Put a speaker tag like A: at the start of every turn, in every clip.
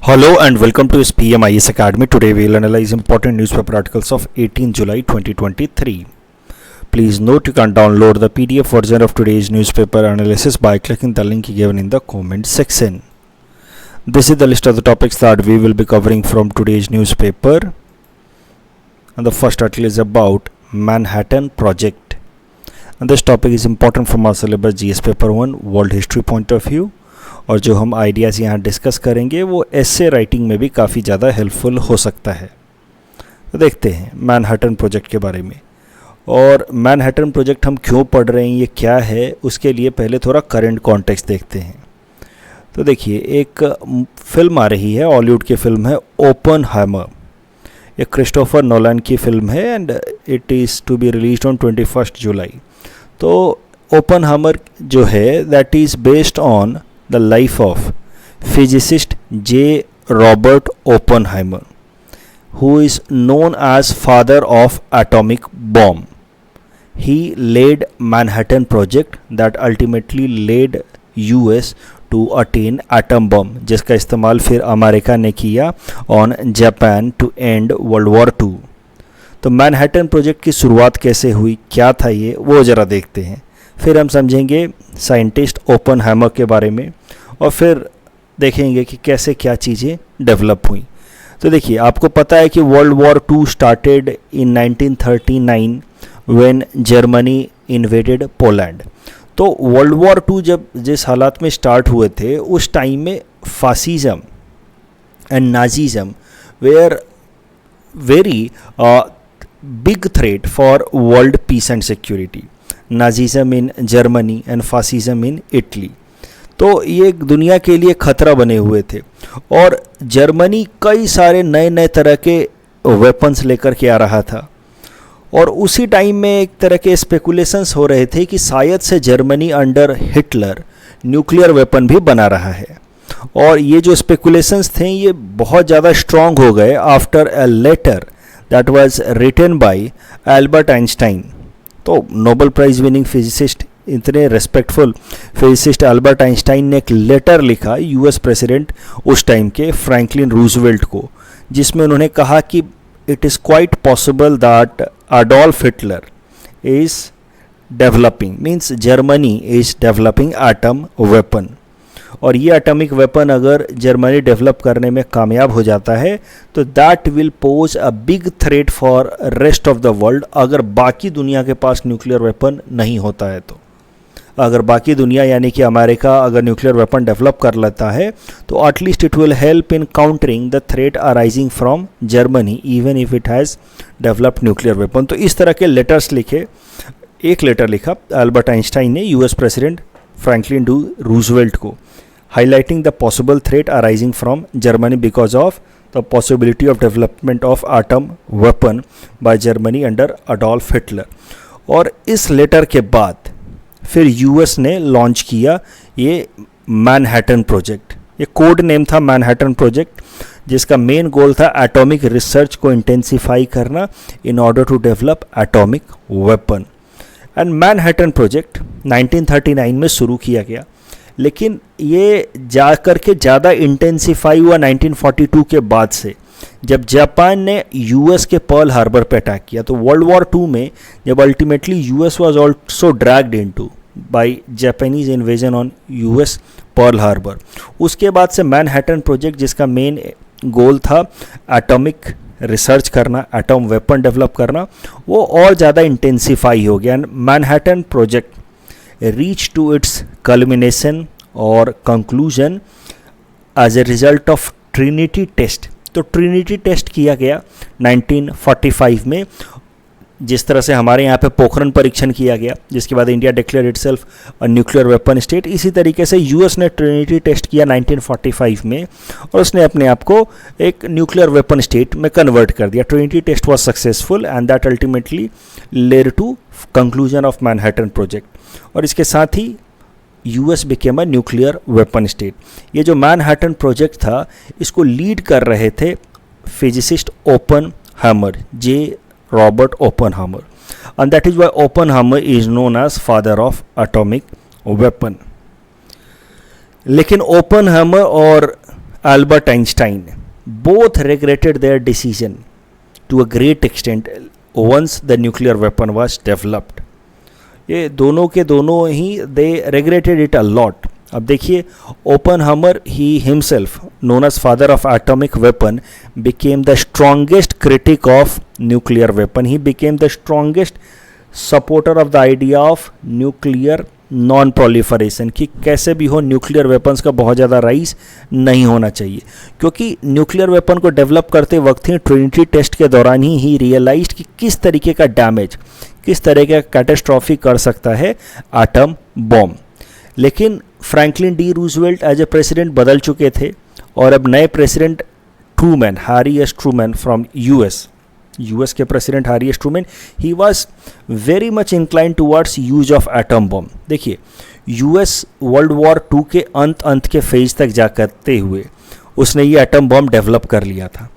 A: Hello and welcome to SPMIS Academy. Today we will analyze important newspaper articles of 18 July 2023. Please note you can download the PDF version of today's newspaper analysis by clicking the link given in the comment section. This is the list of the topics that we will be covering from today's newspaper. And the first article is about Manhattan Project. And this topic is important from our syllabus GS paper 1 world history point of view. और जो हम ideas यहाँ discuss करेंगे वो essay writing में भी काफ़ी ज़्यादा हेल्पफुल हो सकता है. तो देखते हैं मैनहट्टन प्रोजेक्ट के बारे में. और मैनहट्टन प्रोजेक्ट हम क्यों पढ़ रहे हैं, ये क्या है, उसके लिए पहले थोड़ा करंट कॉन्टेक्स्ट देखते हैं. तो देखिए, एक फिल्म आ रही है, हॉलीवुड की फिल्म है ओपनहाइमर. ये क्रिस्टोफर नोलन की फिल्म है and it is to be released on 21 July. तो ओपनहाइमर जो है that is based on the life of physicist J. Robert Oppenheimer, who is known as father of atomic bomb. He led Manhattan Project that ultimately led US to attain atom bomb, जिसका इस्तेमाल फिर America ने किया on Japan to end World War II. तो Manhattan project की शुरुआत कैसे हुई, क्या था ये, वो ज़रा देखते हैं. फिर हम समझेंगे साइंटिस्ट ओपनहाइमर के बारे में और फिर देखेंगे कि कैसे क्या चीज़ें डेवलप हुई. तो देखिए, आपको पता है कि world war two started in 1939 when Germany invaded Poland. तो वर्ल्ड वॉर टू जब जिस हालात में स्टार्ट हुए थे उस टाइम में fascism and Nazism were very big threat for world peace and security. Nazism in Germany and fascism in Italy. तो ये दुनिया के लिए ख़तरा बने हुए थे और जर्मनी कई सारे नए नए तरह के वेपन्स लेकर के आ रहा था. और उसी टाइम में एक तरह के स्पेकुलेशंस हो रहे थे कि शायद से Germany under Hitler nuclear weapon भी बना रहा है. और ये जो स्पेकुलेशंस थे ये बहुत ज़्यादा स्ट्रॉन्ग हो गए after a letter that was written by Albert Einstein. तो नोबेल प्राइज़ विनिंग फिजिसिस्ट, इतने रेस्पेक्टफुल फिजिसिस्ट एल्बर्ट आइंस्टाइन ने एक लेटर लिखा यूएस प्रेसिडेंट उस टाइम के फ्रैंकलिन रूजवेल्ट को, जिसमें उन्होंने कहा कि it is quite possible that Adolf Hitler is developing, means Germany is developing atom weapon. और ये एटॉमिक वेपन अगर जर्मनी डेवलप करने में कामयाब हो जाता है तो that will pose a big threat for rest of the world. अगर बाकी दुनिया के पास न्यूक्लियर वेपन नहीं होता है तो, अगर बाकी दुनिया यानी कि अमेरिका अगर न्यूक्लियर वेपन डेवलप कर लेता है तो at least it will help in countering the threat arising from Germany even if it has developed nuclear weapon. तो इस तरह के लेटर्स लिखे. एक लेटर लिखा एल्बर्ट आइंस्टाइन ने US president Franklin D Roosevelt को, highlighting the possible threat arising from Germany because of the possibility of development of atom weapon by Germany under Adolf Hitler. और इस लेटर के बाद फिर यूएस ने launch किया ये मैनहट्टन प्रोजेक्ट. ये कोड नेम था मैनहट्टन प्रोजेक्ट, जिसका मेन गोल था एटॉमिक रिसर्च को इंटेंसिफाई करना in order to develop atomic weapon. And Manhattan project 1939 में शुरू किया गया, लेकिन ये जा कर के ज़्यादा इंटेंसिफाई हुआ 1942 के बाद से, जब जापान ने यूएस के पर्ल हार्बर पे अटैक किया. तो वर्ल्ड वॉर टू में जब ultimately US was also dragged into bye Japanese invasion on US Pearl Harbor, उसके बाद से मैनहट्टन प्रोजेक्ट, जिसका मेन गोल था एटॉमिक रिसर्च करना, एटॉम वेपन डेवलप करना, वो और ज़्यादा इंटेंसिफाई हो गया. And Manhattan project reach to its culmination or conclusion as a result of Trinity test. तो ट्रिनिटी टेस्ट किया गया 1945 में, जिस तरह से हमारे यहाँ पे पोखरण परीक्षण किया गया, जिसके बाद India declare itself a nuclear weapon state. इसी तरीके से यूएस ने ट्रिनिटी टेस्ट किया 1945 में और उसने अपने आप को एक न्यूक्लियर वेपन स्टेट में कन्वर्ट कर दिया. Trinity test was successful and that ultimately led to conclusion of Manhattan project. और इसके साथ ही US became a nuclear weapon state. ये जो मैनहट्टन प्रोजेक्ट था इसको लीड कर रहे थे physicist Oppenheimer, J Robert Oppenheimer, and that is why Oppenheimer is known as father of atomic weapon. लेकिन ओपनहाइमर और Albert Einstein, both regretted their decision to a great extent once the nuclear weapon was developed. ये दोनों के दोनों ही they regretted it a lot. अब देखिए, Oppenheimer, he himself, known as father of atomic weapon, became the strongest critic of nuclear weapon. He became the strongest supporter of the idea of nuclear non proliferation, कि कैसे भी हो nuclear weapons का बहुत ज़्यादा rise नहीं होना चाहिए, क्योंकि न्यूक्लियर वेपन को डेवलप करते वक्त ही ट्रिनिटी टेस्ट के दौरान ही रियलाइज्ड कि किस तरीके का डैमेज, किस तरह का कैटास्ट्रॉफी कर सकता है एटम बॉम्ब. लेकिन Franklin D Roosevelt as a president बदल चुके थे और अब नए president Truman, Harry S Truman from US के president Harry S Truman, he was very much incline towards use of atom bomb. देखिए, यूएस वर्ल्ड वॉर 2 के अंत के फेज तक जा करते हुए उसने ये एटम बॉम्ब डेवलप कर लिया था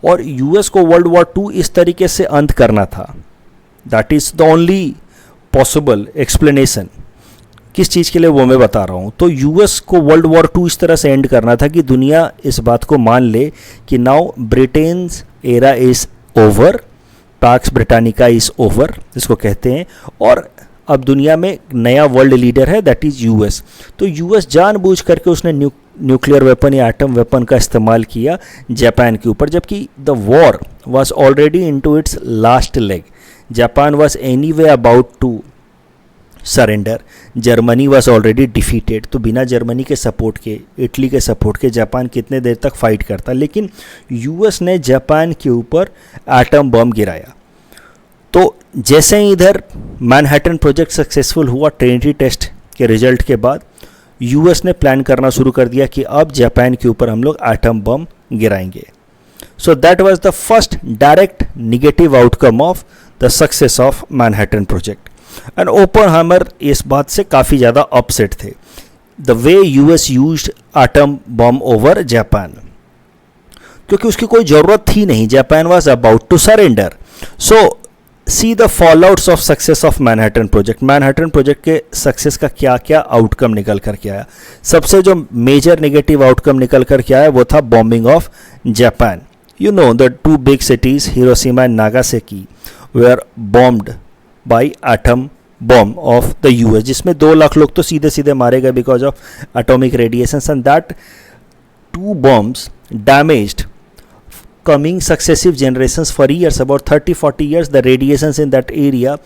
A: और यूएस को वर्ल्ड वॉर 2 इस तरीके से अंत करना था. That is the only possible explanation. किस चीज़ के लिए वो मैं बता रहा हूँ. तो यूएस को वर्ल्ड वॉर 2 इस तरह से एंड करना था कि दुनिया इस बात को मान ले कि now Britain's era is over, pax Britannica is over इसको कहते हैं, और अब दुनिया में नया वर्ल्ड लीडर है, दैट इज़ यूएस. तो यूएस जानबूझ करके उसने न्यूक्लियर वेपन या एटम वेपन का इस्तेमाल किया जापान के ऊपर, जबकि the war was already into its last leg. Japan was anyway about to surrender, Germany was already defeated. तो बिना जर्मनी के सपोर्ट के, इटली के सपोर्ट के जापान कितने देर तक फाइट करता, लेकिन यूएस ने जापान के ऊपर एटम बम गिराया. तो जैसे ही इधर मैनहट्टन प्रोजेक्ट सक्सेसफुल हुआ ट्रिनिटी टेस्ट के रिजल्ट के बाद, यूएस ने प्लान करना शुरू कर दिया कि अब जापान के ऊपर हम लोग एटम बम गिराएंगे. So that was the first direct negative outcome of the success of Manhattan project. And Oppenheimer इस बात से काफ़ी ज़्यादा अपसेट थे, the way US used atom bomb over Japan, क्योंकि उसकी कोई ज़रूरत थी नहीं. Japan was about to surrender. So see the fallouts of success of Manhattan project. Manhattan project के सक्सेस का क्या क्या आउटकम निकल कर के आया. सबसे जो मेजर नेगेटिव आउटकम निकल कर के आया वो था bombing of Japan. You know the 2 big cities Hiroshima and Nagasaki were bombed by atom bomb of the US, जिसमें 2 लाख लोग तो सीधे सीधे मारे गए because of atomic radiation. And that 2 bombs damaged coming successive generations for years. About 30-40 years the radiations in that area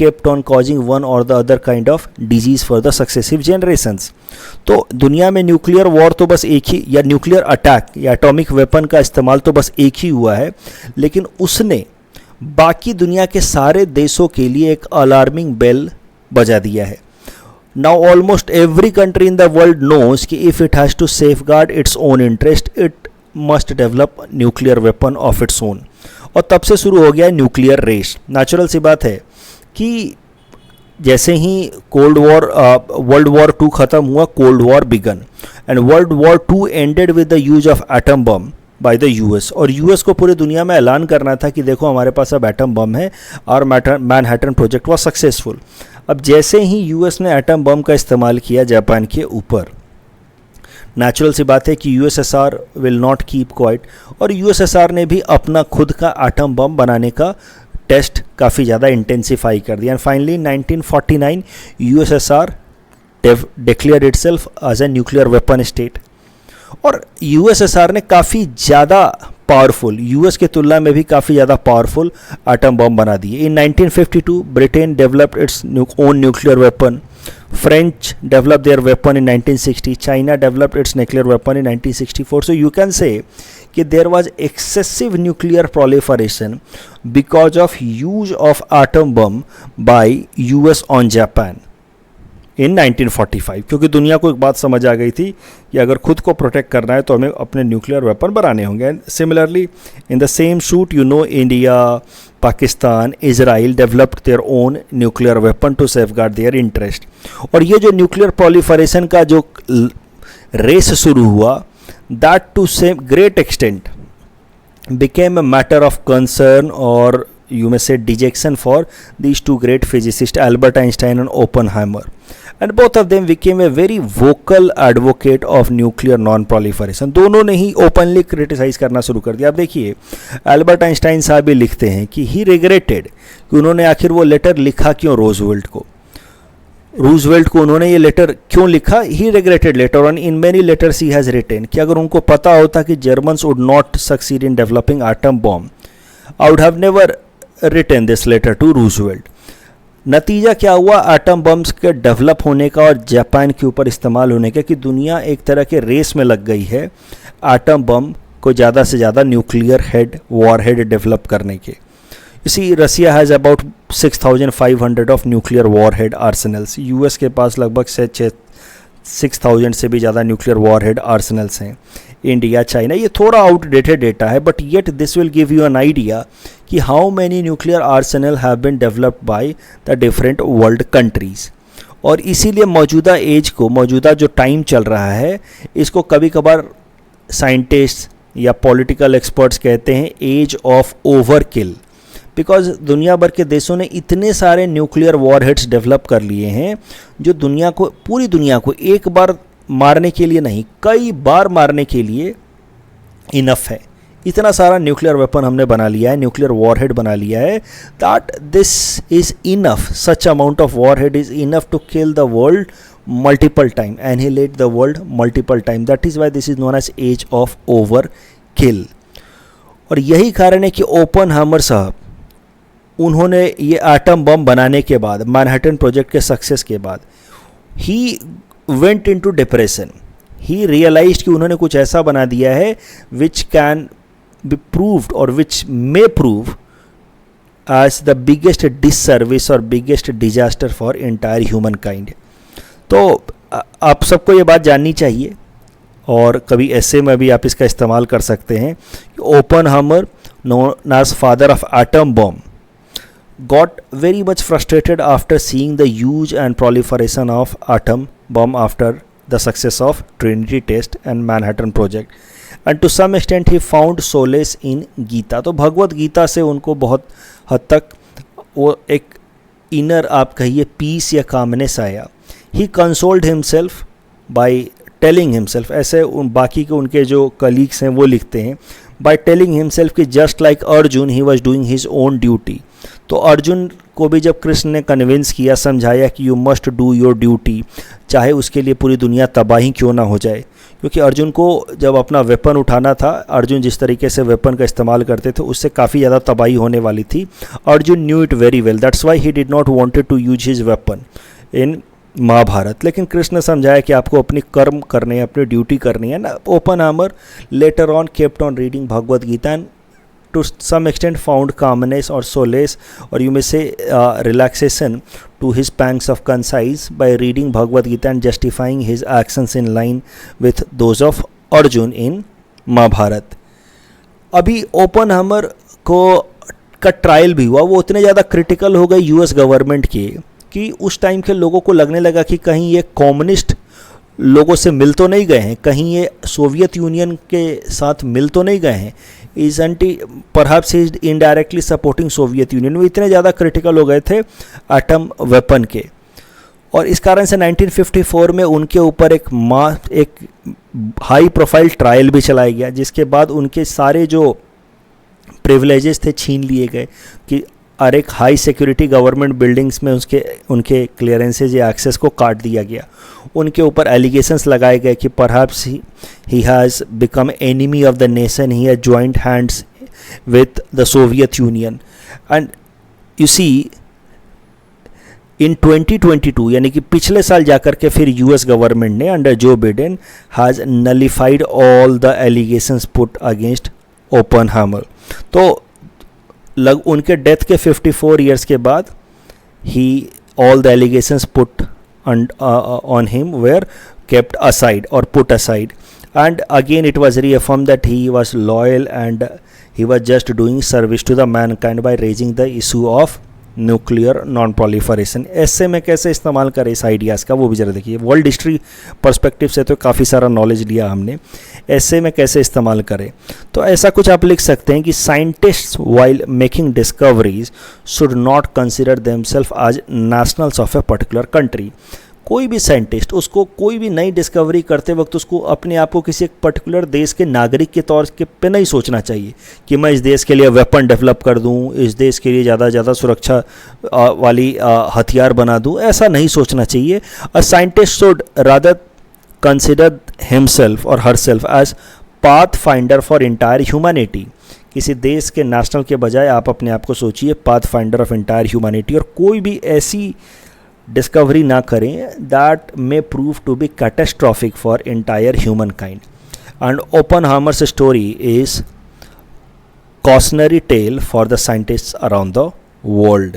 A: kept on causing one or the other kind of disease for the successive generations. तो दुनिया में nuclear war तो बस एक ही, या nuclear attack या atomic weapon का इस्तेमाल तो बस एक ही हुआ है, लेकिन उसने बाकी दुनिया के सारे देशों के लिए एक अलार्मिंग बेल बजा दिया है. Now almost every country in the world knows कि if it has to safeguard its own interest, it must develop nuclear weapon of its own. और तब से शुरू हो गया है न्यूक्लियर रेस. नेचुरल सी बात है कि जैसे ही वर्ल्ड वॉर 2 ख़त्म हुआ, cold war began, and world war 2 ended with the use of atom bomb by the US. और यूएस को पूरी दुनिया में ऐलान करना था कि देखो हमारे पास अब एटम बम है, और मैनहट्टन प्रोजेक्ट वॉज सक्सेसफुल. अब जैसे ही यूएस ने एटम बम का इस्तेमाल किया जापान के ऊपर, नेचुरल सी बात है कि USSR will not keep quiet, और यूएसएसआर ने भी अपना खुद का एटम बम बनाने का टेस्ट काफ़ी ज़्यादा इंटेंसिफाई कर दिया. And finally 1949 USSR declared itself as a nuclear weapon state. और यूएसएसआर ने काफ़ी ज़्यादा पावरफुल, यूएस के तुलना में भी काफ़ी ज़्यादा पावरफुल एटम बम बना दिए. In 1952 Britain developed its own nuclear weapon, French developed their weapon in 1960, China developed its nuclear weapon in 1964. So you can say कि there was excessive nuclear proliferation because of use of atom bomb by US on Japan in 1945. क्योंकि दुनिया को एक बात समझ आ गई थी कि अगर खुद को प्रोटेक्ट करना है तो हमें अपने न्यूक्लियर वेपन बनाने होंगे. And similarly in the same shoot, you know, India, Pakistan, Israel developed their own nuclear weapon to safeguard their interest. और ये जो न्यूक्लियर proliferation का जो रेस शुरू हुआ, that to same great extent became a matter of concern, or you may say dejection for these two great physicists, Albert Einstein and Oppenheimer. And both of them became a very vocal advocate of nuclear non-proliferation. दोनों ने ही openly criticise करना शुरू कर दिया. अब देखिए Albert Einstein साहब भी लिखते हैं कि ही रिग्रेटेड कि उन्होंने आखिर वो लेटर लिखा क्यों रूजवेल्ट को उन्होंने ये लेटर क्यों लिखा. He regretted letter on in many letters he has written कि अगर उनको पता होता कि Germans would not succeed in developing atom bomb, I would have never written this letter to Roosevelt. नतीजा क्या हुआ एटम बम्स के डेवलप होने का और जापान के ऊपर इस्तेमाल होने का कि दुनिया एक तरह के रेस में लग गई है एटम बम को ज़्यादा से ज़्यादा न्यूक्लियर वॉर हेड डेवलप करने के. इसी Russia has about 6,500 of nuclear warhead arsenals. US के पास लगभग 6,000 से भी ज़्यादा न्यूक्लियर वॉर हेड आर्सेनल्स हैं. इंडिया, चाइना, ये थोड़ा आउटडेटेड डेटा है but yet this will give you an idea कि how many nuclear arsenal have been developed by the different world countries. और इसीलिए मौजूदा एज को, मौजूदा जो टाइम चल रहा है, इसको कभी कभार साइंटिस्ट या पॉलिटिकल एक्सपर्ट्स कहते हैं एज ऑफ ओवरकिल. बिकॉज दुनिया भर के देशों ने इतने सारे न्यूक्लियर वॉरहेड्स डेवलप कर लिए हैं जो दुनिया को, पूरी दुनिया को एक बार मारने के लिए नहीं, कई बार मारने के लिए इनफ है. इतना सारा न्यूक्लियर वेपन हमने बना लिया है, न्यूक्लियर वॉरहेड बना लिया है, that this is enough, such amount of warhead is enough to kill the world multiple time, annihilate the world multiple time. That is why this is known as age of overkill. और यही कारण है कि Oppenheimer साहब, उन्होंने ये atom bomb बनाने के बाद, मैनहट्टन प्रोजेक्ट के सक्सेस के बाद, he went into depression. He realized कि उन्होंने कुछ ऐसा बना दिया है विच कैन बी प्रूव्ड और which may prove as the biggest disservice और biggest disaster for entire human kind. तो आप सबको ये बात जाननी चाहिए और कभी ऐसे में भी आप इसका इस्तेमाल कर सकते हैं. Oppenheimer, known as father of atom bomb, got very much frustrated after seeing the use and proliferation of atom bomb after the success of Trinity test and Manhattan project, and to some extent he found solace in Gita. तो भगवत गीता से उनको बहुत हद तक वो एक inner, आप कहिए, पीस या कामनेस आया. He consoled himself by telling himself, ऐसे बाकी के उनके जो कलीग्स हैं वो लिखते हैं, बाय टेलिंग हिमसेल्फ कि just like Arjun he was doing his own duty. तो अर्जुन को भी जब कृष्ण ने कन्विंस किया, समझाया कि you must do your duty, चाहे उसके लिए पूरी दुनिया तबाही क्यों ना हो जाए. क्योंकि अर्जुन को जब अपना वेपन उठाना था, अर्जुन जिस तरीके से वेपन का इस्तेमाल करते थे उससे काफ़ी ज़्यादा तबाही होने वाली थी. Arjun knew it very well, that's why he did not wanted to use his weapon in Mahabharata. लेकिन कृष्ण ने समझाया कि आपको अपनी कर्म करने हैं, अपनी ड्यूटी करनी है ना. Oppenheimer later on kept on reading Bhagavad Gita and to some extent found calmness or solace, or you may say relaxation to his pangs of conscience by reading Bhagavad Gita and justifying his actions in line with those of Arjun in Mahabharata. अभी Oppenheimer को का trial भी हुआ, वो उतने ज़्यादा critical हो गए यूएस गवर्नमेंट के कि उस टाइम के लोगों को लगने लगा कि कहीं ये कम्युनिस्ट लोगों से मिल तो नहीं गए हैं, कहीं ये सोवियत यूनियन के साथ मिल तो नहीं गए हैं, isn't he perhaps he is indirectly supporting Soviet union. वो इतने ज़्यादा क्रिटिकल हो गए थे एटम वेपन के. और इस कारण से 1954 में उनके ऊपर एक हाई प्रोफाइल ट्रायल भी चलाया गया, जिसके बाद उनके सारे जो प्रिविलेजेस थे छीन लिए गए कि और एक हाई सिक्योरिटी गवर्नमेंट बिल्डिंग्स में उनके क्लियरेंसेज या एक्सेस को काट दिया गया. उनके ऊपर एलिगेशंस लगाए गए कि perhaps he has become enemy of the nation, he has joined hands with the Soviet Union. And you see in 2022 यानी कि पिछले साल जाकर के फिर यूएस गवर्नमेंट ने under Joe Biden has nullified all the allegations put against Oppenheimer. तो उनके डेथ के 54 ईयर्स के बाद ही all the allegations put on him were kept aside or put aside, and again it was reaffirmed that he was loyal and he was just doing service to the mankind by raising the issue of nuclear non proliferation. ऐसे में कैसे इस्तेमाल करें इस ideas का, वो भी ज़रा देखिए। वर्ल्ड हिस्ट्री पर्सपेक्टिव से तो काफ़ी सारा नॉलेज लिया हमने, ऐसे में कैसे इस्तेमाल करें। तो ऐसा कुछ आप लिख सकते हैं कि scientists while making discoveries should not consider themselves as nationals of a particular country. कोई भी साइंटिस्ट, उसको कोई भी नई डिस्कवरी करते वक्त उसको अपने आप को किसी एक पर्टिकुलर देश के नागरिक के तौर के पे नहीं सोचना चाहिए कि मैं इस देश के लिए वेपन डेवलप कर दूं, इस देश के लिए ज़्यादा से ज़्यादा सुरक्षा वाली हथियार बना दूं। ऐसा नहीं सोचना चाहिए। A scientist should rather consider himself और herself as pathfinder for entire humanity. किसी देश के नेशनल के बजाय आप अपने आप को सोचिए path finder of entire humanity, और कोई भी ऐसी डिस्कवरी ना करें that may prove to be catastrophic for entire human kind. And Oppenheimer's story is cautionary tale for the scientists around the world.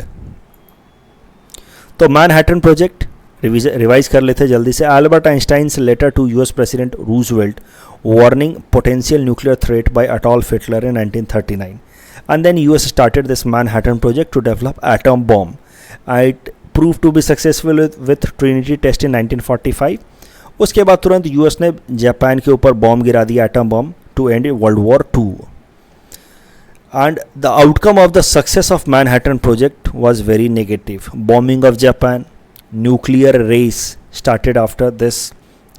A: तो मैनहट्टन प्रोजेक्ट रिवाइज कर लेते जल्दी से। Albert Einstein's letter to US president Roosevelt warning potential nuclear threat by Adolf Hitler in 1939, and then US started this Manhattan project to develop atom bomb. It proved to be successful with Trinity test in 1945. उसके बाद तुरंत US ने Japan के ऊपर bomb गिरा दिया, atom bomb, to end world war II. And the outcome of the success of Manhattan project was very negative. Bombing of Japan, nuclear race started after this.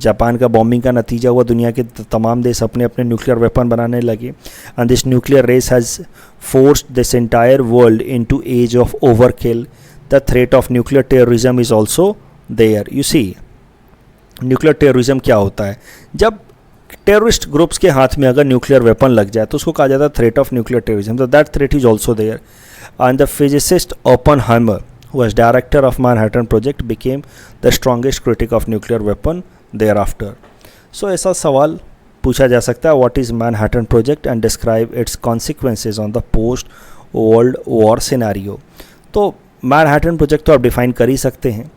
A: Japan का bombing का नतीजा हुआ दुनिया के तमाम देश अपने अपने न्यूक्लियर वेपन बनाने लगे, and this nuclear race has forced this entire world into age of overkill. The threat of nuclear terrorism is also there. You see, nuclear terrorism क्या होता है? जब टेररिस्ट ग्रुप्स के हाथ में अगर न्यूक्लियर वेपन लग जाए तो उसको कहा जाता है थ्रेट ऑफ न्यूक्लियर टेररिज्म. तो that threat is also there. And the physicist Oppenheimer, who was director of Manhattan Project, became the strongest critic of nuclear weapon thereafter. So ऐसा सवाल पूछा जा सकता है, what is Manhattan Project and describe its consequences on the post World War scenario. तो Manhattan Project तो आप define कर ही सकते हैं,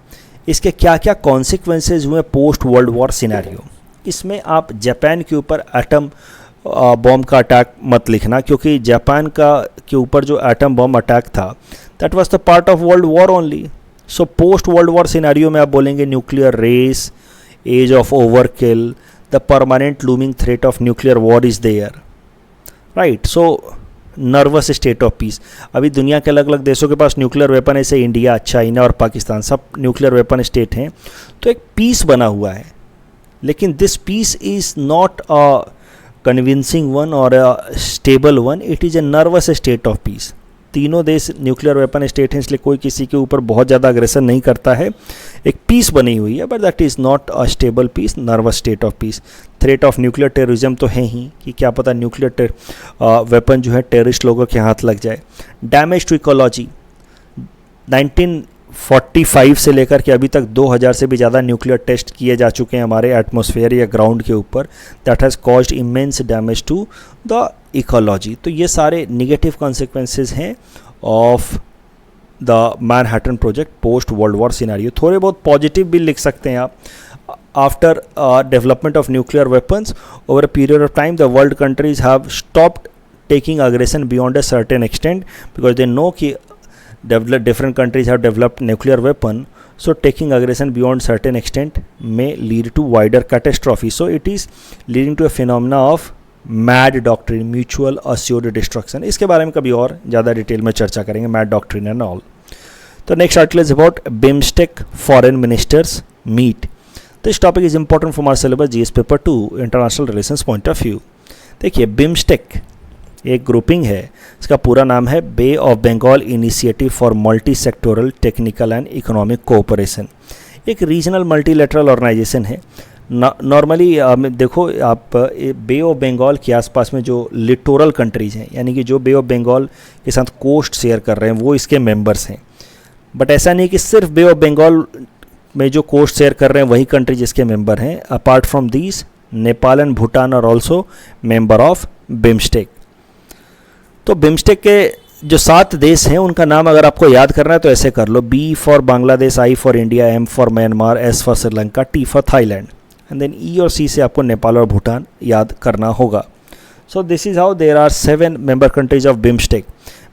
A: इसके क्या क्या कॉन्सिक्वेंसेज हुए पोस्ट वर्ल्ड वॉर सिनेरियो. इसमें आप जापान के ऊपर एटम बॉम्ब का अटैक मत लिखना, क्योंकि जापान का के ऊपर जो एटम बॉम्ब अटैक था that was the part of world war only. So post world war scenario में आप बोलेंगे nuclear race, age of overkill, the permanent looming threat of nuclear war is there, right. So nervous state of peace. अभी दुनिया के अलग अलग देशों के पास न्यूक्लियर वेपन है, जैसे इंडिया, चाइना और पाकिस्तान, सब न्यूक्लियर वेपन स्टेट हैं. तो एक पीस बना हुआ है, लेकिन this peace is not a convincing one और a stable one, it is a nervous state of peace. तीनों देश न्यूक्लियर वेपन स्टेट हैं, इसलिए कोई किसी के ऊपर बहुत ज़्यादा अग्रेशन नहीं करता है. एक पीस बनी हुई है, but that is not a stable peace, nervous state of peace. Threat of nuclear terrorism तो है ही कि क्या पता न्यूक्लियर वेपन जो है टेररिस्ट लोगों के हाथ लग जाए. डैमेज टू इकोलॉजी, 1945 से लेकर के अभी तक 2000 से भी ज़्यादा न्यूक्लियर टेस्ट किए जा चुके हैं हमारे एटमॉस्फेयर या ग्राउंड के ऊपर. That has caused immense damage to the ecology. तो ये सारे निगेटिव कॉन्सिक्वेंसेज हैं of the Manhattan project post world war scenario. थोड़े बहुत पॉजिटिव भी लिख सकते हैं आप. After development of nuclear weapons over a period of time the world countries have stopped taking aggression beyond a certain extent, because they know कि different countries have developed nuclear weapon, so taking aggression beyond certain extent may lead to wider catastrophe. So it is leading to a phenomena of mad doctrine, mutual assured destruction. इसके बारे में कभी और ज़्यादा detail में चर्चा करेंगे, mad doctrine and all. तो next article is about BIMSTEC foreign ministers meet. This topic is important from our syllabus GS paper 2 international relations point of view. देखिए BIMSTEC एक ग्रुपिंग है, इसका पूरा नाम है bay of Bengal initiative for multi sectoral technical and economic cooperation. एक regional multilateral organisation है. Normally देखो आप बे ऑफ बंगाल के आसपास में जो लिटोरल कंट्रीज़ हैं, यानी कि जो बे ऑफ बंगाल के साथ कोस्ट शेयर कर रहे हैं, वो इसके मेंबर्स हैं. बट ऐसा नहीं कि सिर्फ बे ऑफ बंगाल में जो कोस्ट शेयर कर रहे हैं वही कंट्रीज इसके मेंबर हैं. Apart from these Nepal and Bhutan are also member of BIMSTEC. तो बिम्स्टेक के जो 7 देश हैं उनका नाम अगर आपको याद करना है तो ऐसे कर लो: B for Bangladesh, I for India, M for Myanmar, S for Sri Lanka, T for Thailand, and then E और C से आपको नेपाल और भूटान याद करना होगा. So this is how there are 7 member countries of BIMSTEC.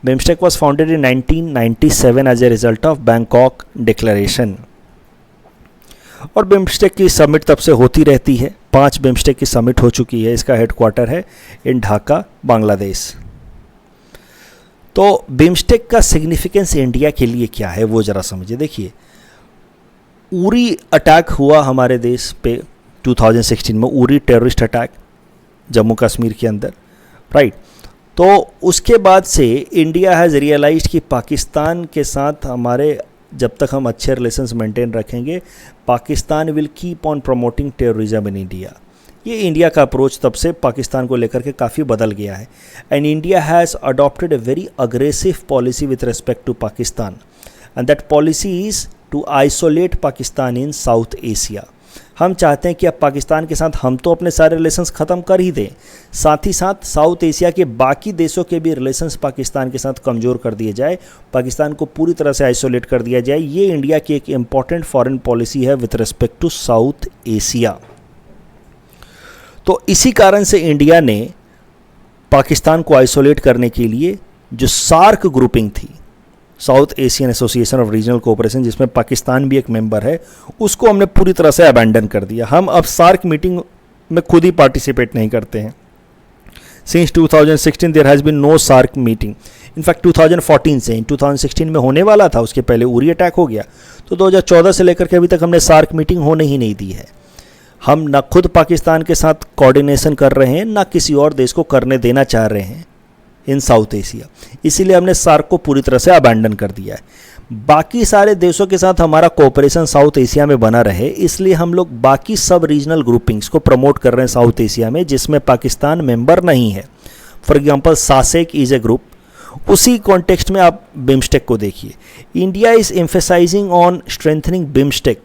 A: BIMSTEC was founded in 1997 as a result of Bangkok Declaration. और BIMSTEC की summit तब से होती रहती है. 5 बिम्स्टेक की समिट हो चुकी है. इसका हेडक्वार्टर है इन ढाका, बांग्लादेश. तो बिम्स्टेक का सिग्निफिकेंस इंडिया के लिए क्या है वो ज़रा समझिए. देखिए, उरी अटैक हुआ हमारे देश पे 2016 में, उरी टेररिस्ट अटैक जम्मू कश्मीर के अंदर, राइट. तो उसके बाद से इंडिया हैज़ रियलाइज्ड कि पाकिस्तान के साथ हमारे जब तक हम अच्छे रिलेशंस मेंटेन रखेंगे, Pakistan will keep on promoting terrorism in India. ये इंडिया का अप्रोच तब से पाकिस्तान को लेकर के काफ़ी बदल गया है. And India has adopted a very aggressive policy with respect to Pakistan, and that policy is to isolate Pakistan in South Asia. हम चाहते हैं कि अब पाकिस्तान के साथ हम तो अपने सारे रिलेशंस ख़त्म कर ही दें, साथ ही साथ साउथ एशिया के बाकी देशों के भी रिलेशंस पाकिस्तान के साथ कमज़ोर कर दिए जाए, पाकिस्तान को पूरी तरह से आइसोलेट कर दिया जाए. ये इंडिया की एक इम्पॉर्टेंट फॉरेन पॉलिसी है with respect to South Asia. तो इसी कारण से इंडिया ने पाकिस्तान को आइसोलेट करने के लिए जो सार्क ग्रुपिंग थी, south Asian association of regional cooperation, जिसमें पाकिस्तान भी एक मेंबर है, उसको हमने पूरी तरह से अबैंडन कर दिया. हम अब सार्क मीटिंग में खुद ही पार्टिसिपेट नहीं करते हैं. Since 2016 there has been no SAARC meeting. In fact 2014 से, 2016 में होने वाला था, उसके पहले उरी अटैक हो गया. तो 2014 से लेकर के अभी तक हमने सार्क मीटिंग होने ही नहीं दी है. हम ना खुद पाकिस्तान के साथ कोऑर्डिनेशन कर रहे हैं, ना किसी और देश को करने देना चाह रहे हैं इन साउथ एशिया. इसीलिए हमने सार्क को पूरी तरह से अबैंडन कर दिया है. बाकी सारे देशों के साथ हमारा कोऑपरेशन साउथ एशिया में बना रहे, इसलिए हम लोग बाकी सब रीजनल ग्रुपिंग्स को प्रमोट कर रहे हैं साउथ एशिया में, जिसमें पाकिस्तान मेंबर नहीं है. For example SASEC is a group. उसी कॉन्टेक्स्ट में आप बिम्स्टेक को देखिए. India is emphasising on strengthening BIMSTEC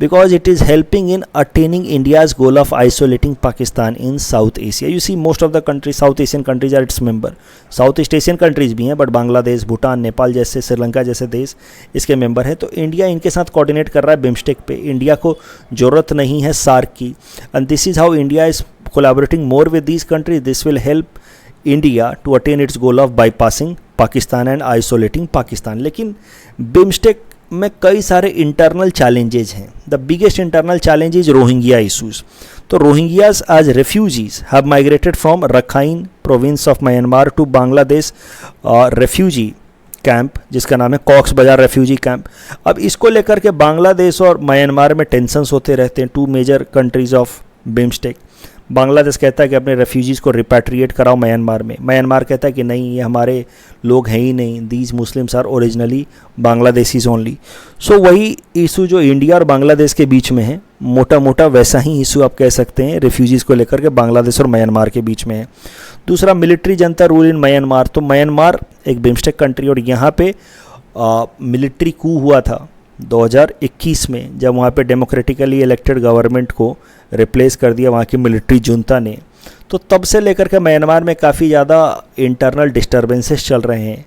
A: because it is helping in attaining India's goal of isolating Pakistan in South Asia. You see, most of the countries, South Asian countries are its member. South East Asian countries भी हैं, but Bangladesh, Bhutan, Nepal जैसे, श्रीलंका जैसे देश इसके member हैं. तो India इनके साथ कोऑर्डिनेट कर रहा है बिम्स्टेक पे. इंडिया को ज़रूरत नहीं है सार्क की, and this is how India is collaborating more with these countries. This will help India to attain its goal of bypassing Pakistan and isolating Pakistan. लेकिन बिम्स्टेक में कई सारे इंटरनल चैलेंजेज हैं. The biggest internal challenge is Rohingya issues. तो Rohingyas as refugees have migrated from Rakhine province of Myanmar to Bangladesh refugee camp, जिसका नाम है COX बाजार रेफ्यूजी कैंप. अब इसको लेकर के बांग्लादेश और म्यांमार में टेंशंस होते रहते हैं, 2 major countries of BIMSTEC. Bangladesh कहता है कि अपने रेफ्यूजीज़ को रिपैट्रिएट कराओ म्यांमार में. म्यांमार कहता है कि नहीं, ये हमारे लोग हैं ही नहीं, these Muslims are originally Bangladeshis only. So वही इशू जो इंडिया और बांग्लादेश के बीच में है, मोटा मोटा वैसा ही इशू आप कह सकते हैं रेफ्यूजीज़ को लेकर के बांग्लादेश और म्यांमार के बीच में है. दूसरा, military Janata rule in Myanmar. तो म्यांमार एक बिम्स्टेक कंट्री, और यहाँ पे मिलिट्री कू हुआ था 2021 में, जब वहाँ पे डेमोक्रेटिकली इलेक्टेड गवर्नमेंट को रिप्लेस कर दिया वहाँ की मिलिट्री जुंता ने. तो तब से लेकर के म्यांमार में काफ़ी ज़्यादा इंटरनल डिस्टर्बेंसेस चल रहे हैं.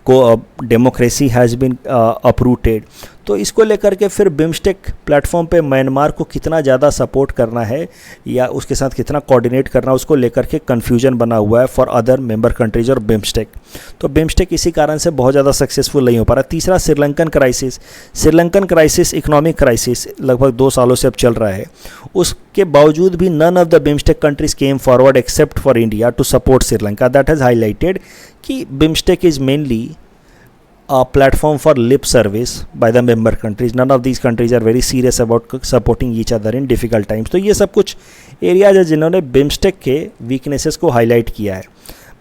A: को डेमोक्रेसी हैज़ बीन अपरूटेड. तो इसको लेकर के फिर बिम्स्टेक प्लेटफॉर्म पे म्यांमार को कितना ज़्यादा सपोर्ट करना है या उसके साथ कितना कोऑर्डिनेट करना, उसको लेकर के कन्फ्यूजन बना हुआ है फॉर अदर मेंबर कंट्रीज और बिम्स्टेक. तो बिम्स्टेक इसी कारण से बहुत ज़्यादा सक्सेसफुल नहीं हो पा रहा. तीसरा, Sri Lankan crisis. Sri Lankan crisis economic crisis लगभग 2 सालों से अब चल रहा है. उसके बावजूद भी none of the BIMSTEC countries came forward except for India to support Sri Lanka. That has highlighted कि BIMSTEC is mainly a platform for lip service by the member countries. None of these countries are very serious about supporting each other in difficult times. तो ये सब कुछ areas है जिन्होंने BIMSTEC के weaknesses को highlight किया है.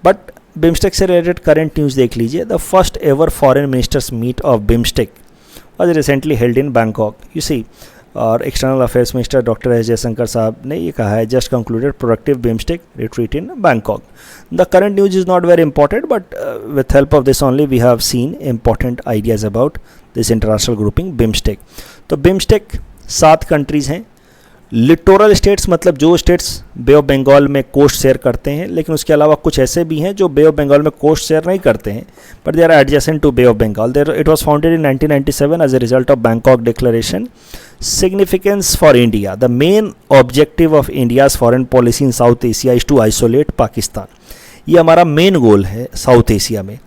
A: बट बिम्स्टेक से रिलेटेड करंट न्यूज़ देख लीजिए. The first ever foreign ministers meet of BIMSTEC was recently held in Bangkok. You see, और external affairs minister doctor S Jaishankar साहब ने ये कहा है, just concluded productive BIMSTEC retreat in Bangkok. The current news is not very important, but with help of this only we have seen important ideas about this international grouping BIMSTEC. तो BIMSTEC 7 countries हैं. Littoral states मतलब जो states bay of Bengal में coast share करते हैं, लेकिन उसके अलावा कुछ ऐसे भी हैं जो बे ऑफ बंगाल में कोस्ट शेयर नहीं करते हैं, but they are adjacent to bay of Bengal. There it was founded in 1997 as a result of Bangkok declaration. Significance for India. The main objective of India's foreign policy in South Asia is to isolate Pakistan. ये हमारा main goal है South Asia में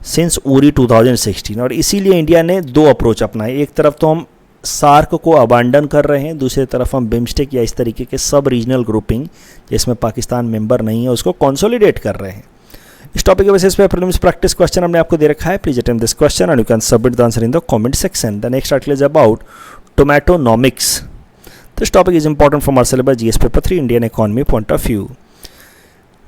A: since Uri 2016, और इसीलिए India ने दो approach अपनाए. एक तरफ तो हम सार्क को अबांडन कर रहे हैं, दूसरी तरफ हम बिम्स्टेक या इस तरीके के सब रीजनल ग्रुपिंग जिसमें पाकिस्तान मेंबर नहीं है उसको कंसोलिडेट कर रहे हैं. इस टॉपिक के बेसिस पे प्रीलिम्स प्रैक्टिस क्वेश्चन हमने आपको दे रखा है. Please attempt this question and you can submit the answer in the comment section. The next article is about tomatonomics. This topic is important from our syllabus GS paper 3 Indian economy point of view.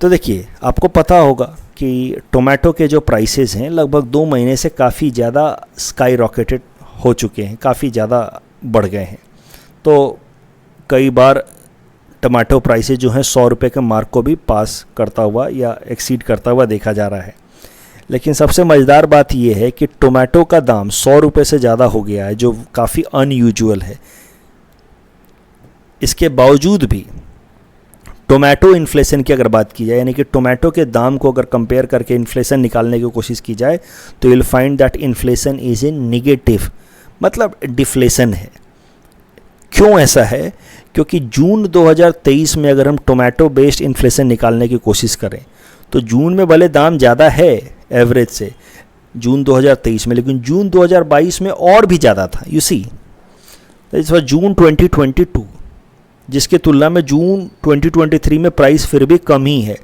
A: तो देखिए, आपको पता होगा कि tomato के जो prices हैं लगभग 2 महीने से काफ़ी ज़्यादा स्काई रॉकेटेड हो चुके हैं, काफ़ी ज़्यादा बढ़ गए हैं. तो कई बार टमाटो प्राइसेस जो हैं 100 रुपये के मार्क को भी पास करता हुआ या एक्सीड करता हुआ देखा जा रहा है. लेकिन सबसे मज़ेदार बात यह है कि टोमेटो का दाम 100 रुपये से ज़्यादा हो गया है, जो काफ़ी अनयूजुअल है. इसके बावजूद भी टोमेटो इन्फ्लेशन की अगर बात की जाए, यानी कि टोमेटो के दाम को अगर कंपेयर करके इन्फ्लेशन निकालने की कोशिश की जाए, तो you will find that inflation is in negative, मतलब डिफ्लेशन है. क्यों ऐसा है? क्योंकि जून 2023 में अगर हम टोमेटो बेस्ड इन्फ्लेशन निकालने की कोशिश करें तो जून में भले दाम ज़्यादा है एवरेज से जून 2023 में, लेकिन जून 2022 में और भी ज़्यादा था. यू सी, इस बार जून 2022 जिसके तुलना में जून 2023 में प्राइस फिर भी कम ही है.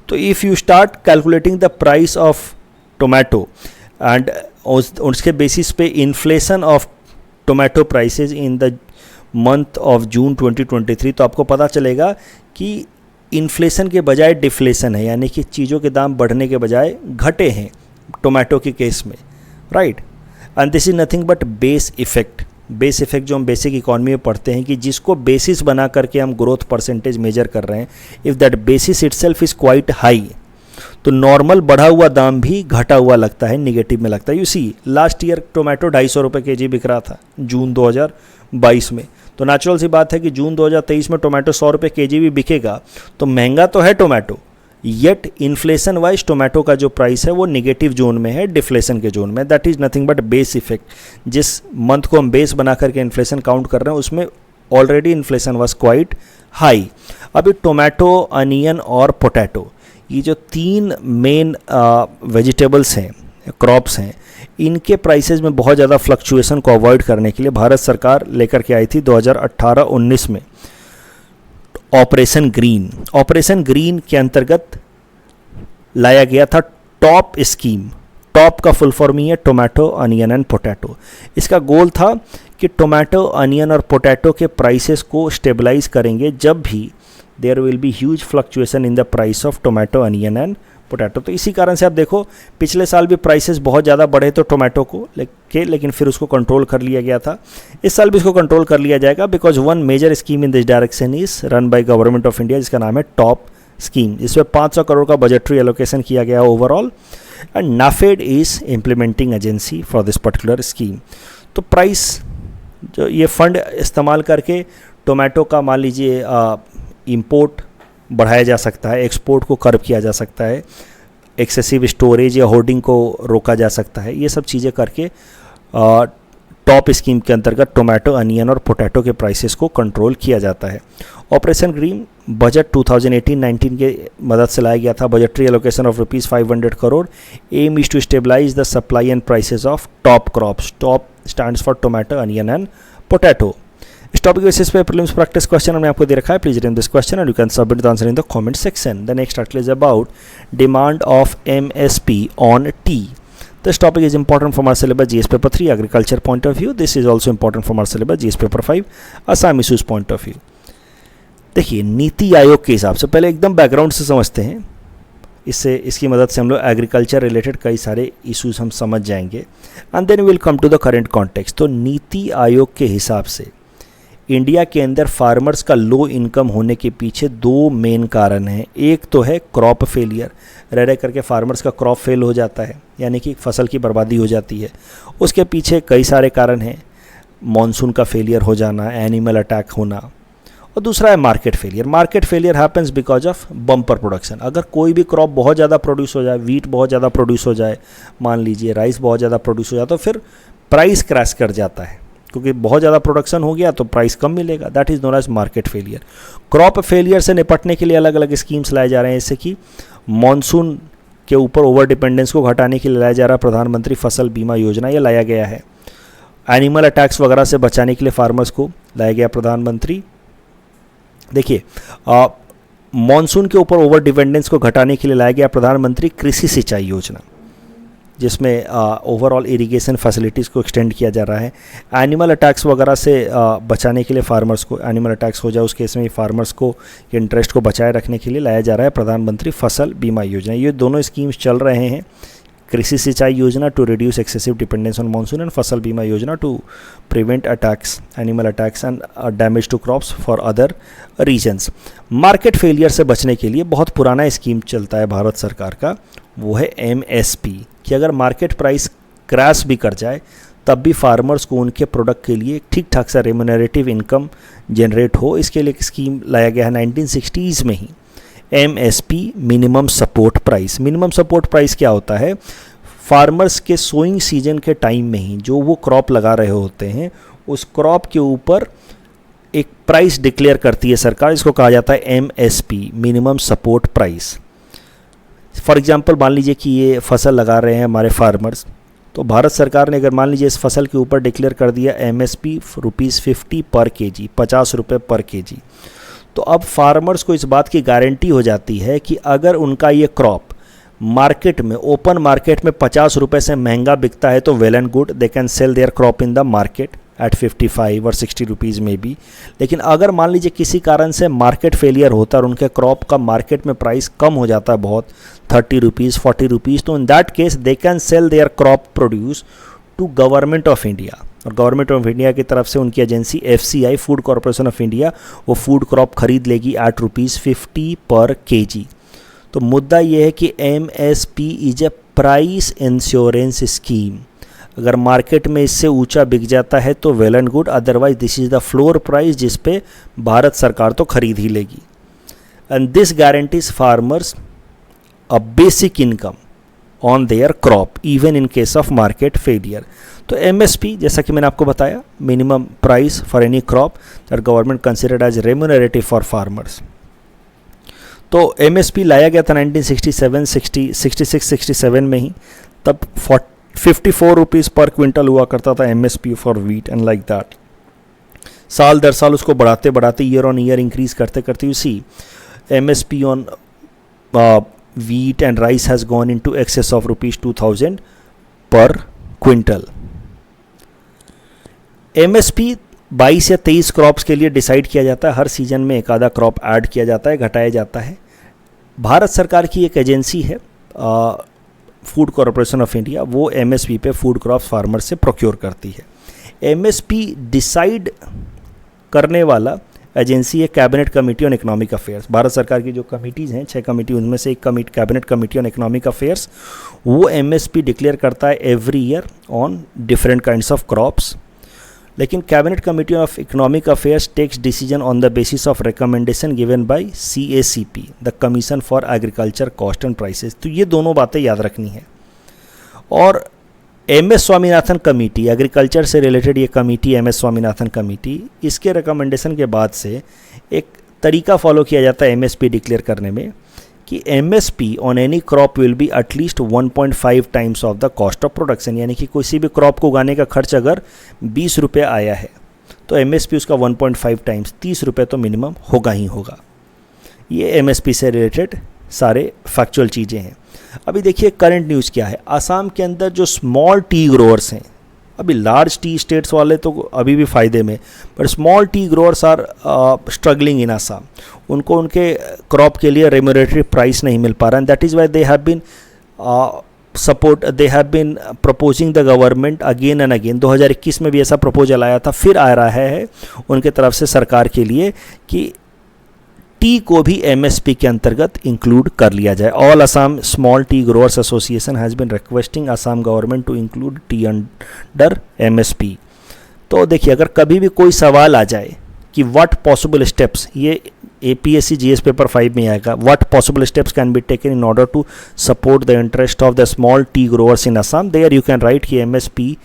A: तो if you start calculating the price of tomato and उसके बेसिस पे inflation of tomato prices in the month of June 2023, तो आपको पता चलेगा कि इन्फ्लेशन के बजाय डिफ्लेशन है, यानी कि चीज़ों के दाम बढ़ने के बजाय घटे हैं टोमेटो के केस में, right. And this is nothing but base effect. Base effect जो हम बेसिक इकोनॉमी में पढ़ते हैं कि जिसको बेसिस बना करके हम ग्रोथ परसेंटेज मेजर कर रहे हैं, if that basis itself is quite high, तो नॉर्मल बढ़ा हुआ दाम भी घटा हुआ लगता है, निगेटिव में लगता है. You see, last year tomato 250 रुपये केजी बिक रहा था जून 2022 में. तो नेचुरल सी बात है कि जून 2023 में टोमेटो 100 रुपये केजी भी बिकेगा, तो महंगा तो है tomato, yet inflation wise tomato का जो प्राइस है वो निगेटिव जोन में है, डिफ्लेशन के जोन में. That is nothing but base effect. जिस मंथ को हम बेस बना करके इन्फ्लेशन काउंट कर रहे हैं उसमें already inflation was quite high. अभी टोमेटो, अनियन और पोटैटो, ये जो 3 मेन वेजिटेबल्स हैं, क्रॉप्स हैं, इनके प्राइसेस में बहुत ज़्यादा फ्लक्चुएशन को अवॉइड करने के लिए भारत सरकार लेकर के आई थी 2018-19 में ऑपरेशन ग्रीन. ऑपरेशन ग्रीन के अंतर्गत लाया गया था टॉप स्कीम. टॉप का फुल फॉर्म ही है टोमेटो, अनियन एंड पोटैटो. इसका गोल था कि टोमेटो, अनियन और पोटैटो के प्राइसेस को स्टेबलाइज करेंगे जब भी there will be huge fluctuation in the price of tomato, onion and potato. तो इसी कारण से आप देखो पिछले साल भी प्राइसेस बहुत ज़्यादा बढ़े तो टोमेटो को लेकिन फिर उसको कंट्रोल कर लिया गया था. इस साल भी इसको कंट्रोल कर लिया जाएगा because one major scheme in this direction is run by government of India, जिसका नाम है टॉप स्कीम. इसमें 500 करोड़ का बजटरी एलोकेशन किया गया overall and NAFED is implementing agency for this particular scheme. तो प्राइस जो ये फंड इस्तेमाल करके टोमेटो का मान लीजिए इंपोर्ट बढ़ाया जा सकता है, एक्सपोर्ट को कर्व किया जा सकता है, एक्सेसिव स्टोरेज या होर्डिंग को रोका जा सकता है. ये सब चीज़ें करके टॉप स्कीम के अंतर्गत टोमेटो, अनियन और पोटैटो के प्राइसेस को कंट्रोल किया जाता है. ऑपरेशन ग्रीन बजट 2018-19 के मदद से लाया गया था. Budgetary allocation of ₹500 crore. Aim is to stabilise the supply and prices of TOP crops. TOP stands for tomato, onion and potato. इस टॉपिक बेसिस पे प्रीलिम्स प्रैक्टिस क्वेश्चन हमने आपको दे रखा है. Please read this question and you can submit the answer in the comment section. The next article is about demand of MSP on tea. This topic is important from our syllabus GS paper 3 agriculture point of view. This is also important from our syllabus GS paper 5 Assam issues point of view. देखिए, नीति आयोग के हिसाब से पहले एकदम background से समझते हैं. इसकी मदद से हम लोग एग्रीकल्चर रिलेटेड कई सारे इश्यूज हम समझ जाएंगे and then will come to the current context. तो नीति आयोग के हिसाब से इंडिया के अंदर फार्मर्स का लो इनकम होने के पीछे 2 मेन कारण हैं. एक तो है क्रॉप फेलियर, रह करके फार्मर्स का क्रॉप फेल हो जाता है, यानी कि फसल की बर्बादी हो जाती है. उसके पीछे कई सारे कारण हैं. मॉनसून का फेलियर हो जाना, एनिमल अटैक होना, और दूसरा है market failure. Market failure happens because of bumper production. अगर कोई भी क्रॉप बहुत ज़्यादा प्रोड्यूस हो जाए, वीट बहुत ज़्यादा प्रोड्यूस हो जाए, मान लीजिए राइस बहुत ज़्यादा प्रोड्यूस हो जाए, तो फिर प्राइस क्रैश कर जाता है, क्योंकि बहुत ज़्यादा प्रोडक्शन हो गया तो प्राइस कम मिलेगा। That is known as market failure. Crop failure से निपटने के लिए अलग अलग स्कीम्स लाए जा रहे हैं, जैसे कि मानसून के ऊपर ओवर डिपेंडेंस को घटाने के लिए लाया जा रहा है प्रधानमंत्री फसल बीमा योजना, ये लाया गया है। एनिमल अटैक्स वगैरह से बचाने के लिए फार्मर्स को लाया गया प्रधानमंत्री। देखिए, मानसून के ऊपर ओवर डिपेंडेंस को घटाने के लिए लाया गया प्रधानमंत्री कृषि सिंचाई योजना, जिसमें ओवरऑल इरिगेशन फैसिलिटीज़ को एक्सटेंड किया जा रहा है। एनिमल अटैक्स वगैरह से बचाने के लिए फार्मर्स को, एनिमल अटैक्स हो जाए उस केस में फार्मर्स को इंटरेस्ट को बचाए रखने के लिए लाया जा रहा है प्रधानमंत्री फसल बीमा योजना। ये दोनों स्कीम्स चल रहे हैं, Krishi Sinchai Yojana to reduce excessive dependence on monsoon and Fasal Bima Yojana to prevent attacks, animal attacks and damage to crops for other reasons. Market failure से बचने के लिए बहुत पुराना स्कीम चलता है भारत सरकार का, वो है MSP, कि अगर मार्केट प्राइस क्रैश भी कर जाए तब भी फार्मर्स को उनके प्रोडक्ट के लिए ठीक ठाक सा रेम्यूनरेटिव इनकम जनरेट हो। इसके लिए एक स्कीम लाया गया है 1960s में ही, MSP, minimum support price. Minimum support price क्या होता है? फार्मर्स के सोइंग सीजन के टाइम में ही जो वो क्रॉप लगा रहे होते हैं, उस क्रॉप के ऊपर एक प्राइस डिक्लेयर करती है सरकार, इसको कहा जाता है MSP, minimum support price. For example मान लीजिए कि ये फसल लगा रहे हैं हमारे फार्मर्स, तो भारत सरकार ने अगर मान लीजिए इस फसल के ऊपर डिक्लेयर कर दिया MSP ₹50 पर kg, 50 रुपये पर kg, तो अब फार्मर्स को इस बात की गारंटी हो जाती है कि अगर उनका ये क्रॉप मार्केट में, ओपन मार्केट में 50 रुपये से महंगा बिकता है तो well and good, they can sell their crop in the market at 55 और 60 रुपीज़ में भी। लेकिन अगर मान लीजिए किसी कारण से मार्केट फेलियर होता है और उनके क्रॉप का मार्केट में प्राइस कम हो जाता है बहुत, 30 रुपीज़ 40 रुपीज़, तो in that case they can sell their crop produce to government of India. और गवर्नमेंट ऑफ इंडिया की तरफ से उनकी agency FCI, food corporation of India, वो फूड क्रॉप खरीद लेगी एट ₹50 पर kg। तो मुद्दा ये है कि MSP is a price insurance scheme. अगर मार्केट में इससे ऊंचा बिक जाता है तो well and good, otherwise this is the floor price जिस पे भारत सरकार तो खरीद ही लेगी। And this guarantees farmers a basic income on their crop even in case of market failure. तो MSP, जैसा कि मैंने आपको बताया, minimum price for any crop that government considered as remunerative for farmers. तो MSP लाया गया था 1967, 66-67 में ही। तब 54 रुपीज़ पर क्विंटल हुआ करता था MSP for wheat and like that. साल दर साल उसको बढ़ाते बढ़ाते ईयर ऑन ईयर इंक्रीज करते करते you see MSP on wheat and rice has gone into excess of ₹2,000 per quintal. MSP 22 या 23 क्रॉप्स के लिए डिसाइड किया जाता है। हर सीजन में एक आधा क्रॉप ऐड किया जाता है, घटाया जाता है। भारत सरकार की एक एजेंसी है फूड कॉरपोरेशन ऑफ इंडिया, वो MSP पे फूड क्रॉप्स फार्मर से प्रोक्योर करती है। MSP डिसाइड करने वाला एजेंसी है cabinet committee on economic affairs. Bharat सरकार की जो कमिटीज़ हैं, 6 कमेटी, उनमें से एक cabinet committee on economic affairs, वो MSP डिक्लेयर करता है every year on different kinds of crops. लेकिन cabinet committee of economic affairs takes decision on the basis of recommendation given by CACP, the commission for agriculture cost and prices. तो ये दोनों बातें याद रखनी है। और MS स्वामीनाथन कमेटी, एग्रीकल्चर से रिलेटेड ये कमेटी, MS स्वामीनाथन कमेटी, इसके रिकमेंडेशन के बाद से एक तरीका फॉलो किया जाता है MSP डिक्लेयर करने में कि MSP on any crop will be at least 1.5 times of the cost of production. यानी कि किसी भी क्रॉप को उगाने का खर्च अगर 20 रुपये आया है तो MSP उसका 1.5 टाइम्स 30 रुपये तो मिनिमम होगा ही होगा। ये MSP से रिलेटेड सारे फैक्चुअल चीज़ें हैं। अभी देखिए करंट न्यूज़ क्या है। असम के अंदर जो स्मॉल टी ग्रोअर्स हैं, अभी लार्ज टी स्टेट्स वाले तो अभी भी फ़ायदे में, पर small tea growers are struggling in Assam. उनको उनके क्रॉप के लिए रेम्यूनरेटिव प्राइस नहीं मिल पा रहा है। That is why they have been proposing the government again and again. 2021 में भी ऐसा प्रपोजल आया था, फिर आ रहा है उनके तरफ से सरकार के लिए कि टी को भी MSP के अंतर्गत इंक्लूड कर लिया जाए। All Assam small tea growers association has been requesting Assam government to include tea under MSP। तो देखिए, अगर कभी भी कोई सवाल आ जाए कि व्हाट पॉसिबल स्टेप्स, ये APSC GS पेपर 5 में आएगा, what possible steps can be taken in order to support the interest of the small tea growers in Assam. There you can write कि MSP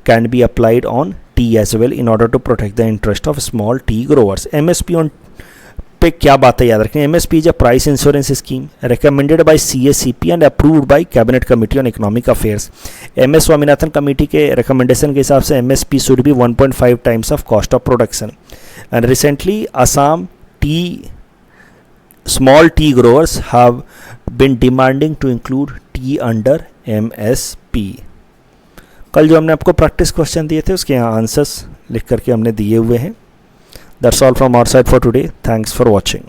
A: can be applied on tea as well in order to protect the interest of small tea growers. MSP on पे क्या बात है याद रखें. MSP is a price insurance scheme recommended by CACP and approved by cabinet committee on economic affairs. MS Swaminathan committee के recommendation के हिसाब से MSP should be 1.5 times of cost of production. And recently Assam small tea growers have been demanding to include tea under MSP. कल जो हमने आपको practice question दिए थे उसके यहाँ आंसर्स लिख करके हमने दिए हुए हैं. That's all from our side for today. Thanks for watching.